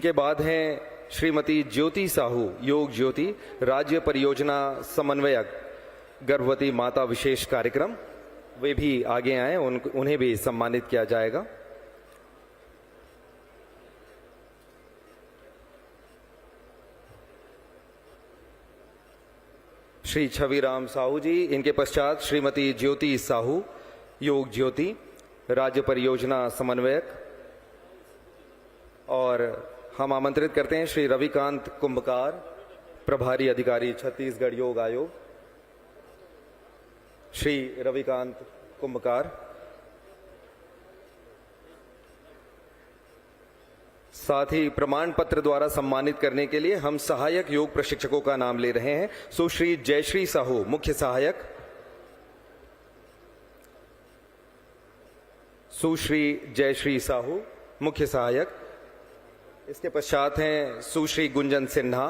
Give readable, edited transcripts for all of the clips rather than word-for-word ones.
इनके बाद हैं श्रीमती ज्योति साहू, योग ज्योति, राज्य परियोजना समन्वयक, गर्भवती माता विशेष कार्यक्रम। वे भी आगे आए, उन्हें भी सम्मानित किया जाएगा। श्री छविराम साहू जी, इनके पश्चात श्रीमती ज्योति साहू, योग ज्योति, राज्य परियोजना समन्वयक। और हम आमंत्रित करते हैं श्री रविकांत कुंभकार, प्रभारी अधिकारी छत्तीसगढ़ योग आयोग। श्री रविकांत कुंभकार। साथ ही प्रमाण पत्र द्वारा सम्मानित करने के लिए हम सहायक योग प्रशिक्षकों का नाम ले रहे हैं। सुश्री जयश्री साहू, मुख्य सहायक। सुश्री जयश्री साहू, मुख्य सहायक। इसके पश्चात हैं सुश्री गुंजन सिन्हा,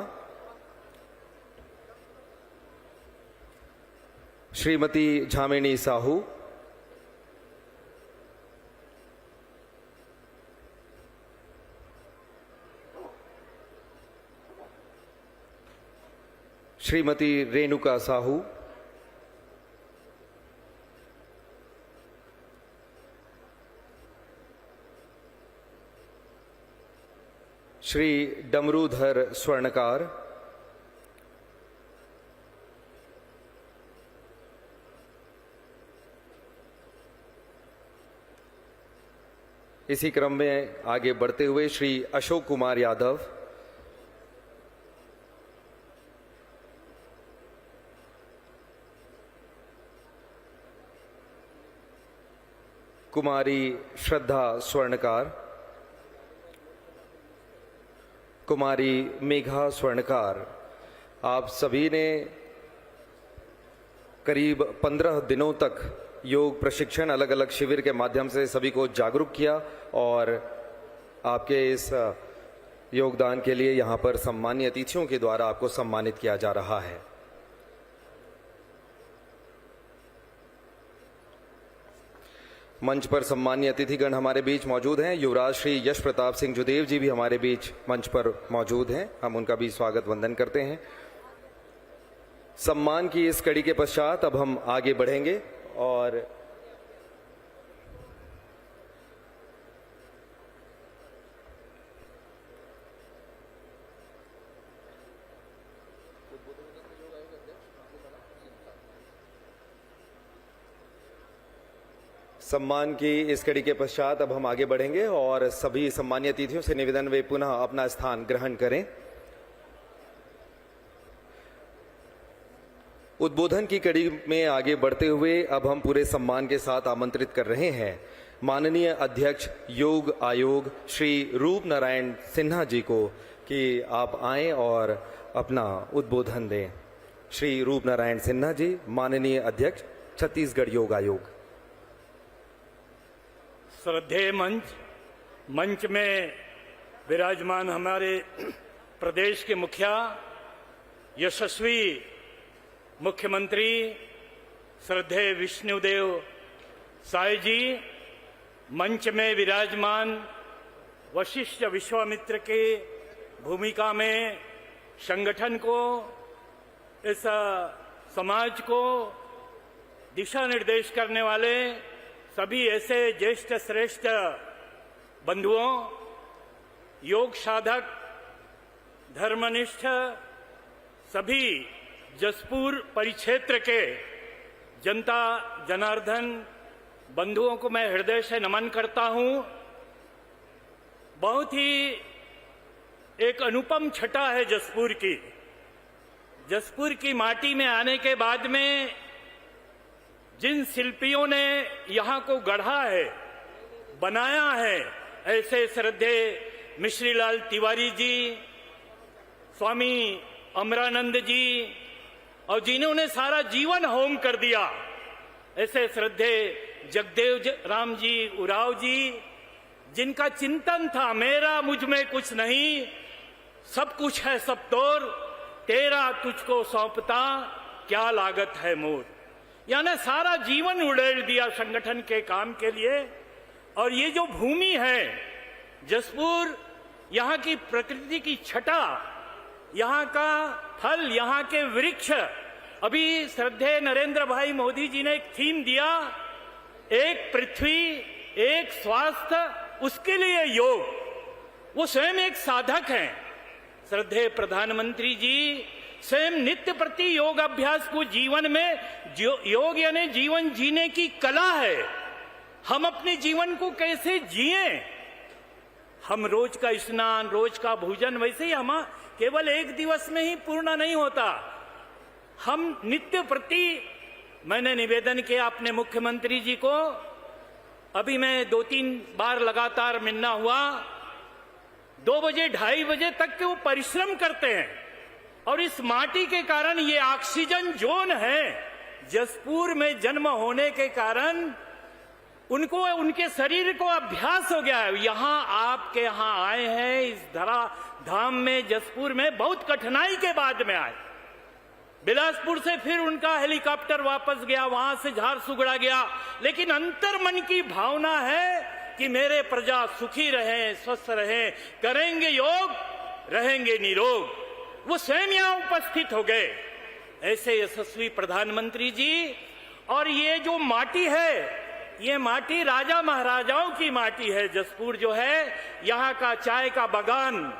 श्रीमती झामेनी साहू, श्रीमती रेणुका साहू, श्री डमरूधर स्वर्णकार, इसी क्रम में आगे बढ़ते हुए श्री अशोक कुमार यादव, कुमारी श्रद्धा स्वर्णकार, कुमारी मेघा स्वर्णकार। आप सभी ने करीब 15 दिनों तक योग प्रशिक्षण, अलग अलग शिविर के माध्यम से सभी को जागरूक किया और आपके इस योगदान के लिए यहाँ पर सम्मानीय अतिथियों के द्वारा आपको सम्मानित किया जा रहा है। मंच पर सम्मानीय अतिथिगण हमारे बीच मौजूद हैं। युवराज श्री यश प्रताप सिंह जुदेव जी भी हमारे बीच मंच पर मौजूद हैं। हम उनका भी स्वागत वंदन करते हैं। सम्मान की इस कड़ी के पश्चात अब हम आगे बढ़ेंगे और सम्मान की इस कड़ी के पश्चात अब हम आगे बढ़ेंगे और सभी सम्मानीय अतिथियों से निवेदन वे पुनः अपना स्थान ग्रहण करें। उद्बोधन की कड़ी में आगे बढ़ते हुए अब हम पूरे सम्मान के साथ आमंत्रित कर रहे हैं माननीय अध्यक्ष योग आयोग श्री रूप नारायण सिन्हा जी को कि आप आएं और अपना उद्बोधन दें। श्री रूप नारायण सिन्हा जी, माननीय अध्यक्ष छत्तीसगढ़ योग आयोग। श्रद्धेय मंच में विराजमान हमारे प्रदेश के मुखिया, यशस्वी मुख्यमंत्री श्रद्धेय विष्णुदेव साय जी, मंच में विराजमान वशिष्ठ विश्वामित्र के भूमिका में संगठन को, इस समाज को दिशा निर्देश करने वाले सभी ऐसे ज्येष्ठ श्रेष्ठ बंधुओं, योग साधक, धर्मनिष्ठ सभी जसपुर परिक्षेत्र के जनता जनार्दन बंधुओं को मैं हृदय से नमन करता हूं। बहुत ही एक अनुपम छटा है जसपुर की। जसपुर की माटी में आने के बाद में जिन शिल्पियों ने यहाँ को गढ़ा है, बनाया है, ऐसे श्रद्धेय मिश्रीलाल तिवारी जी, स्वामी अमरानंद जी, और जिन्होंने सारा जीवन होम कर दिया, ऐसे श्रद्धेय जगदेव राम जी उराव जी, जिनका चिंतन था मेरा मुझ में कुछ नहीं, सब कुछ है सब तोर, तेरा तुझको सौंपता क्या लागत है मोर। यानी सारा जीवन उड़ेल दिया संगठन के काम के लिए। और ये जो भूमि है जसपुर, यहाँ की प्रकृति की छटा, यहाँ का फल, यहाँ के वृक्ष। अभी श्रद्धेय नरेंद्र भाई मोदी जी ने एक थीम दिया, एक पृथ्वी एक स्वास्थ्य, उसके लिए योग। वो स्वयं एक साधक हैं। श्रद्धेय प्रधानमंत्री जी स्वयं नित्य प्रति योग अभ्यास को जीवन में, योग यानी जीवन जीने की कला है। हम अपने जीवन को कैसे जिए, हम रोज का स्नान, रोज का भोजन, वैसे ही हम केवल एक दिवस में ही पूर्ण नहीं होता। हम नित्य प्रति, मैंने निवेदन किया अपने मुख्यमंत्री जी को, अभी मैं 2-3 बार लगातार मिलना हुआ, 2 बजे 2:30 बजे तक के वो परिश्रम करते हैं। और इस माटी के कारण, ये ऑक्सीजन जोन है, जसपुर में जन्म होने के कारण उनको, उनके शरीर को अभ्यास हो गया है। यहां आपके यहां आए हैं, इस धरा धाम में, जसपुर में बहुत कठिनाई के बाद में आए। बिलासपुर से फिर उनका हेलीकॉप्टर वापस गया, वहां से झारसुगड़ा गया, लेकिन अंतर मन की भावना है कि मेरे प्रजा सुखी रहें, स्वस्थ रहें, करेंगे योग, रहेंगे निरोग। वो स्वयं यहां उपस्थित हो गए, ऐसे यशस्वी प्रधानमंत्री जी। और ये जो माटी है, ये माटी राजा महाराजाओं की माटी है। जसपुर जो है, यहाँ का चाय का बागान,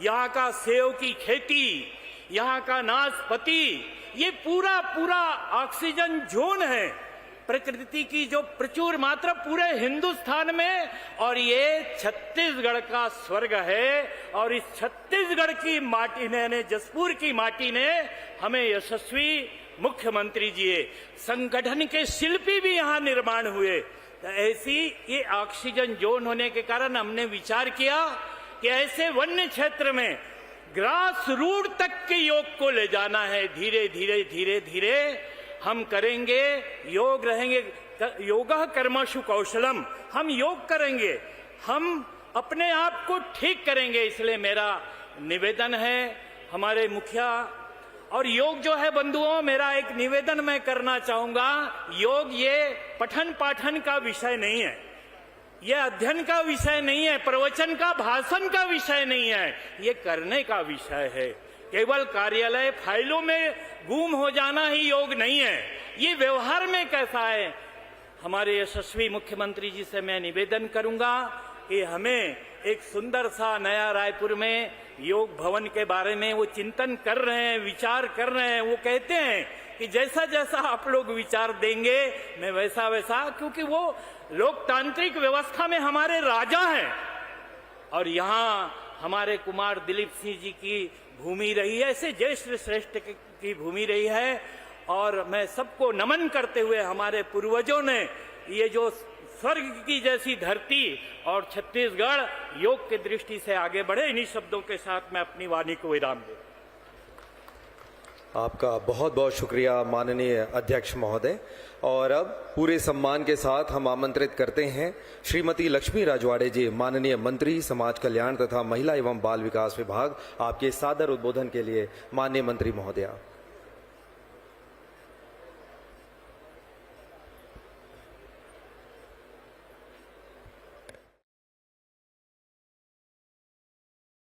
यहाँ का सेव की खेती, यहाँ का नाशपाती, ये पूरा पूरा ऑक्सीजन जोन है। प्रकृति की जो प्रचुर मात्रा पूरे हिंदुस्तान में, और ये छत्तीसगढ़ का स्वर्ग है। और इस छत्तीसगढ़ की माटी ने, जसपुर की माटी ने हमें यशस्वी मुख्यमंत्री जी, संगठन के शिल्पी भी यहाँ निर्माण हुए। तो ऐसी ये ऑक्सीजन जोन होने के कारण हमने विचार किया कि ऐसे वन्य क्षेत्र में ग्रास रूट तक के योग को ले जाना है। धीरे धीरे धीरे धीरे हम करेंगे, योग रहेंगे, योगः कर्मसु कौशलम, हम योग करेंगे, हम अपने आप को ठीक करेंगे। इसलिए मेरा निवेदन है हमारे मुखिया, और योग जो है बंधुओं, मेरा एक निवेदन मैं करना चाहूंगा, योग ये पठन पाठन का विषय नहीं है, ये अध्ययन का विषय नहीं है, प्रवचन का, भाषण का विषय नहीं है, ये करने का विषय है। केवल कार्यालय फाइलों में गुम हो जाना ही योग नहीं है, ये व्यवहार में कैसा है। हमारे यशस्वी मुख्यमंत्री जी से मैं निवेदन करूंगा कि हमें एक सुंदर सा नया रायपुर में योग भवन के बारे में वो चिंतन कर रहे हैं, विचार कर रहे हैं। वो कहते हैं कि जैसा जैसा आप लोग विचार देंगे, मैं वैसा वैसा, क्योंकि वो लोकतांत्रिक व्यवस्था में हमारे राजा हैं। और यहाँ हमारे कुमार दिलीप सिंह जी की भूमि रही है, ऐसे ज्येष्ठ श्रेष्ठ की भूमि रही है। और मैं सबको नमन करते हुए, हमारे पूर्वजों ने ये जो स्वर्ग की जैसी धरती और छत्तीसगढ़ योग की दृष्टि से आगे बढ़े, इन्हीं शब्दों के साथ मैं अपनी वाणी को विराम दूं। आपका बहुत बहुत शुक्रिया माननीय अध्यक्ष महोदय। और अब पूरे सम्मान के साथ हम आमंत्रित करते हैं श्रीमती लक्ष्मी राजवाड़े जी, माननीय मंत्री समाज कल्याण तथा महिला एवं बाल विकास विभाग, आपके सादर उद्बोधन के लिए। माननीय मंत्री महोदया।